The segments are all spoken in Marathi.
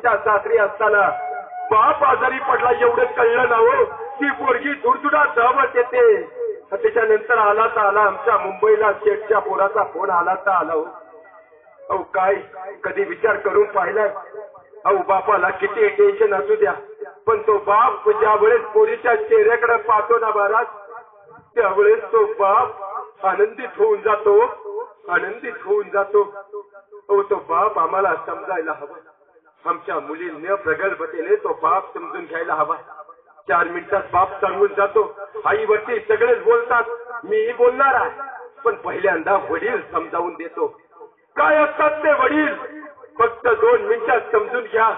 पोरीच्या सासरी असताना बाप आजारी पडला एवढं कळलं ना हो. ती पोरगी धुडधुडा धावत येते. त्याच्यानंतर आला तर आला आमच्या मुंबईला शेठच्या पोराचा फोन आला तर आला हो. अहो काय कधी विचार करून पाहिलाय. अहो बापाला किती टेन्शन असू द्या पण तो बाप ज्या वेळेस पोरीच्या चेहऱ्याकडे पाहतो ना महाराज त्यावेळेस तो बाप आनंदित होऊन जातो. आनंदित होऊन जातो. अहो तो बाप आम्हाला समजायला हवा. आमच्या मुलींनी प्रगल्भतेने तो बाप समजून घ्यायला हवा. 4 मिनिटात बाप सांगून जातो. आईवरती सगळेच बोलतात मीही बोलणार आहे पण पहिल्यांदा वडील समजावून देतो. काय असतात ते वडील फक्त 2 मिनिटात समजून घ्या.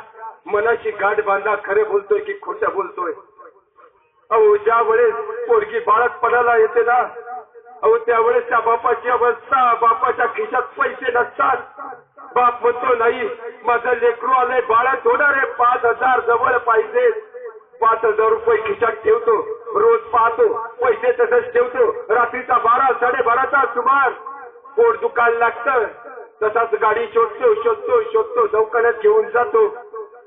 मनाशी गाठ बांधा खरं बोलतोय की खोटं बोलतोय. अहो ज्या वेळेस पोरगी बाळकपणाला येते ना अहो त्यावेळेस त्या बापाची अवस्था बापाच्या खिशात पैसे नसतात. बाप म्हणतो नाही माझं लेकरू आलंय बाळत होणारे 5,000 जवळ पाहिजे. 5,000 रुपये खिशात ठेवतो. रोज पाहतो पैसे तसंच ठेवतो. रात्रीचा 12 12:30चा सुमार पोट दुखायला लागतं. तसाच गाडी शोधतो दवाखान्यात घेऊन जातो.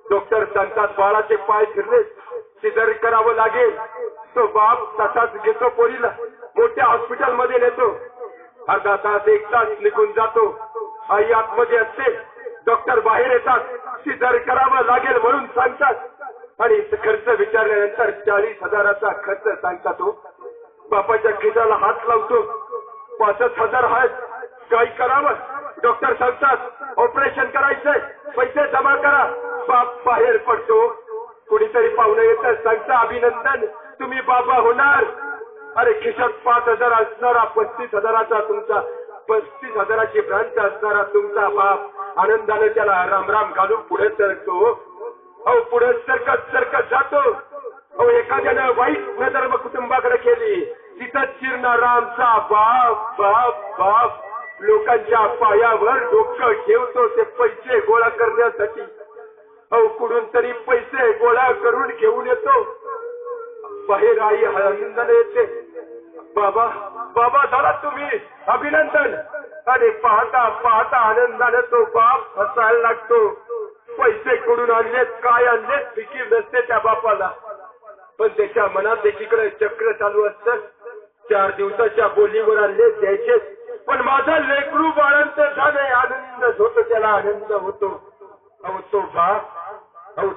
डॉक्टर सांगतात बाळाचे पाय फिरले सिझर करावं लागेल. तो बाप तसाच घेतो पोरीला मोठ्या हॉस्पिटल मध्ये नेतो. अर्धा तास 1 तास निघून जातो. आई आतमध्ये असते. डॉक्टर बाहेर येतात. सिझर करावं लागेल म्हणून सांगतात आणि खर्च विचारल्यानंतर 40,000चा खर्च सांगतात. तो बापाच्या खिशाला हात लावतो. 65,000 आहेत. काय करावं. डॉक्टर सांगतात ऑपरेशन करायचंय पैसे जमा करा. बाप बाहेर पडतो. कुणीतरी पाहुणे येतं सांगतं अभिनंदन तुम्ही बाबा होणार. अरे खिशात 5,000 असणारा 35,000चा तुमचा 35,000ची भ्रांत असणारा तुमचा बाप आनंदाने त्याला रामराम घालून पुढे सरकतो. अहो पुढे सरकत जातो. अहो एखाद्यानं वाईट नजर मग कुटुंबाकडे केली तिथं चिरणारा आमचा बाप बाप बाप लोकांच्या पायावर डोकं ठेवतो ते पैसे गोळा करण्यासाठी. अहो कुठून तरी पैसे गोळा करून घेऊन येतो. बाहेर आई आनंदाने येते. बाबा बाबा झाला तुम्ही अभिनंदन. अरे पाहता पाहता आनंदाने तो बाप हसायला लागतो. पैसे कुठून आणलेत काय आणलेत फिकीर नसते त्या बापाला पण त्याच्या मनात एकीकडे चक्र चालू असतं. 4 दिवसाच्या बोलीवर आणले द्यायचे पण माझा लेकरू बाळंत झाले आनंद होतो. त्याला आनंद होतो. अहो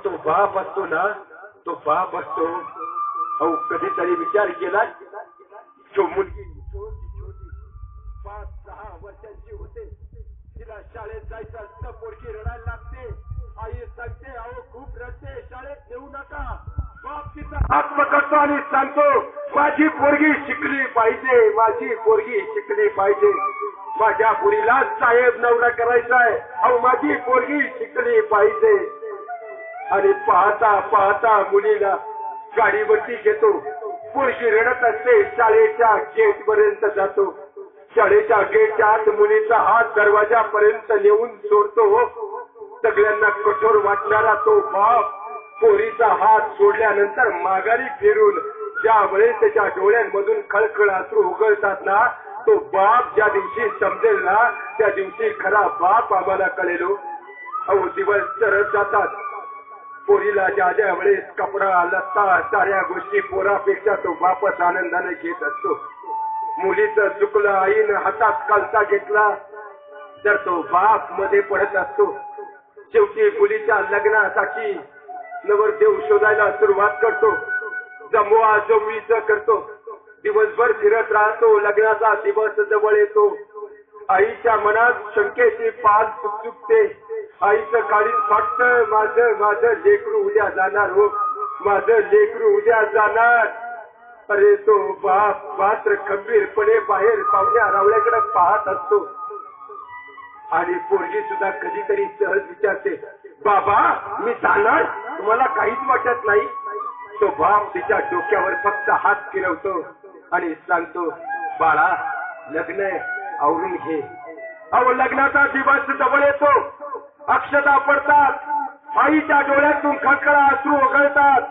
तो बाप असतो ना तो बाप असतो. अहो कधीतरी विचार केला जो मुलगी छोटी 5-6 वर्षांची होते तिला शाळेत जायचं असतं. पोरगी रडायला लागते. आई सांगते अहो खूप रडते शाळेत नेऊ नका. बाप तिचा हात पकडतो आणि सांगतो माझी पोरगी शिकली पाहिजे. माझी पोरगी शिकली पाहिजे. माझ्या पोरीला साहेब नवरा करायचा आहे. अहो माझी पोरगी शिकली पाहिजे. आणि पाहता पाहता मुलीला गाडीवरती घेतो. पोरगी रडत असते. शाळेच्या गेट पर्यंत जातो. शाळेच्या गेटच्या आत मुलीचा हात दरवाजापर्यंत नेऊन सोडतो. सगळ्यांना कठोर वाटणारा तो बाप पोरीचा हात सोडल्यानंतर माघारी फिरून ज्या वेळेस त्याच्या डोळ्यांमधून खळखळ अश्रू उगळतात ना तो बाप ज्या दिवशी समजेल ना त्या दिवशी खरा बाप आम्हाला कळेल. अहो दिवस सरत जातात. पोरीला ज्या वेळेस कपडा लत्ता साऱ्या गोष्टी पोरापेक्षा तो बापच आनंदाने घेत असतो. मुलीचं चुकलं आईनं हातात कालचा घेतला तर तो बाप मध्ये पडत असतो. शेवटी मुलीच्या लग्नासाठी नवरदेव शोधायला सुरुवात करतो. जमवा जमवीचं करतो. दिवसभर फिरत राहतो. लग्नाचा दिवस जवळ येतो. आईच्या मनात शंकेची पाल चुकचुकते. आईचं काळीज फाटतं. माझं लेकरू उद्या जाणार हो. माझं लेकरू उद्या जाणार. अरे तो बाप मात्र खंबीरपणे बाहेर पाहुण्या रावळ्याकडे पाहत असतो. आणि पोरगी सुद्धा कधीतरी सहज विचारते बाबा मी जाणार तुम्हाला काहीच वाटत नाही. तो बाप तिच्या डोक्यावर फक्त हात फिरवतो आणि सांगतो बाळा लग्न आवरून घे. अहो लग्नाचा दिवस जवळ येतो. अक्षता पडतात. आईच्या डोळ्यातून खळखळा अश्रू ओघळतात.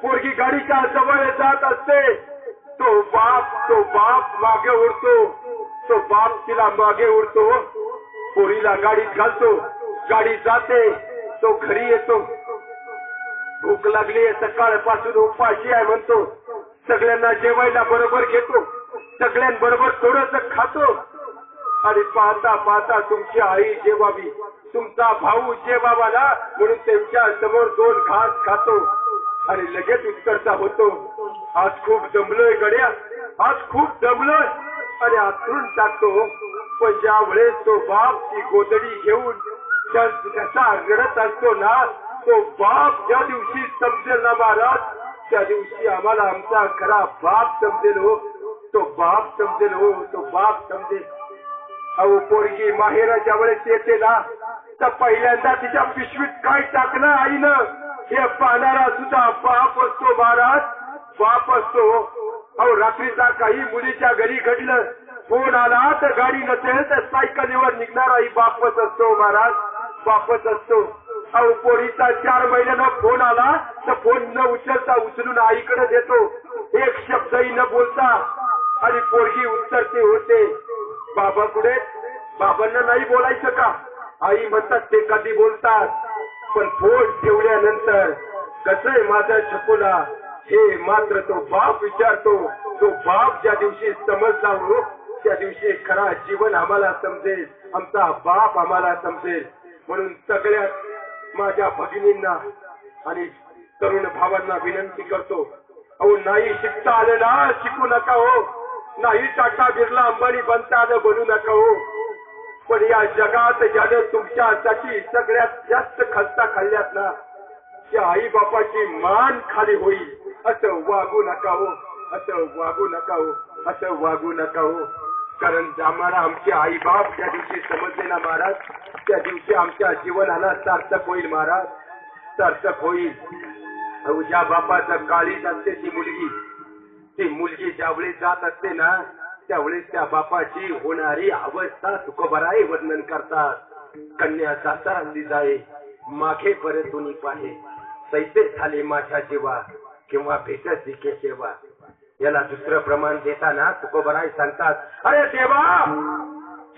पोरगी गाडीच्या जवळ जात असते. तो बाप मागे उडतो. तो बाप तिला मागे उडतो. पोरीला गाडीत घालतो. गाडी जाते. तो घरी येतो, भूक लागली आहे, सकाळपासून उपाशी आहे म्हणतो, सगळ्यांना जेवायला बरोबर घेतो, सगळ्यांबरोबर थोडंसं खातो आणि पाहता पाहता तुमची आई जेवावी, तुमचा भाऊ जेवावा ना म्हणून त्यांच्या समोर 2 घास खातो आणि लगेच उत्कर्षा होतो, आज खूप दमलोय गड्या, आज खूप दमलोय आणि आतरून टाकतो. पण ज्या वेळेस तो बाप ती गोदडी घेऊन कसा रडत असतो ना, तो बाप ज्या दिवशी समजेल ना महाराज, त्या दिवशी आम्हाला आमचा खरा बाप समजेल हो, तो बाप समजेल हो, तो बाप समजेल. अहो पोरगी माहेर ज्या वेळेस येते ना, तर पहिल्यांदा तिच्या पिशवीत काय टाकणं आईनं हे पाहणारा सुद्धा बाप असतो महाराज, बाप असतो. अहो रात्रीचा काही मुलीच्या घरी घडलं, फोन आला तर गाडी नसेल तर सायकलीवर निघणाराही बापच असतो महाराज, बापच असतो. अहो पोरीचा 4 महिन्यानं फोन आला तर फोन न उचलता उचलून आईकडे देतो, एक शब्दही न बोलता, आणि पोरगी उत्तरते होते बाबा कुठे, बाबांना नाही बोलायचं का, आई म्हणतात ते कधी बोलतात, पण फोन ठेवल्यानंतर कसंय माझा छकुला, हे मात्र तो बाप विचारतो. तो बाप ज्या दिवशी समजला हो, त्या दिवशी खरा जीवन आम्हाला समजेल, आमचा बाप आम्हाला समजेल. म्हणून सगळ्यात माझ्या भगिनींना आणि तरुण भावांना विनंती करतो, अहो नाही शिकता आलं ना शिकू नका हो, नाही टाटा बिर्ला अंबानी बनता आलं बनू नका हो, पण या जगात ज्याने तुमच्यासाठी सगळ्यात जास्त खस्ता खाल्ल्यात ना, त्या आई बापाची मान खाली होईल असं वागू नका हो, असं वागू नका हो, असं वागू नका हो. कारण आम्हाला आमचे आई बाप ज्या दिवशी समजले ना महाराज, त्या दिवशी आमच्या जीवनाला सार्थक होईल महाराज, सार्थक होईल. ज्या बापाचं काळीज असते ती मुलगी ज्यावेळेस जात असते ना, त्यावेळेस त्या बापाची होणारी अवस्था तुकोबराई वर्णन करतात. कन्या सासरांनी जाये मागे परतून पाहे, सैते झाले माझ्या जीवा किंवा भेटत दिखे सेवा. याला दुसरं प्रमाण देताना तुकोबराई सांगतात, अरे देवा,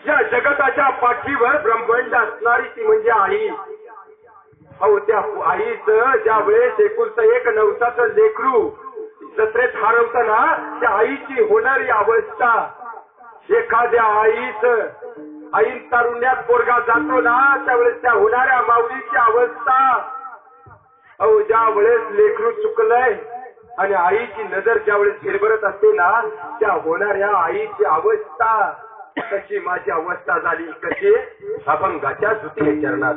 या जगताच्या पाठीवर ब्रह्मांड असणारी ती म्हणजे आई. अहो त्या आईचं ज्या वेळेस 1 नवसाचं लेकरू जत्रेत हरवताना त्या आईची होणारी अवस्था, एखाद्या आईन तारुण्यात पोरगा जातो ना, त्यावेळेस त्या होणाऱ्या माऊलीची अवस्था. अहो ज्या वेळेस लेकरू चुकलंय आणि आईची नजर ज्या वेळेस हिरभरत असते ना, त्या होणाऱ्या आईची अवस्था, कशी माझी अवस्था झाली, कशी अभंगाच्या द्वितीय चरणात.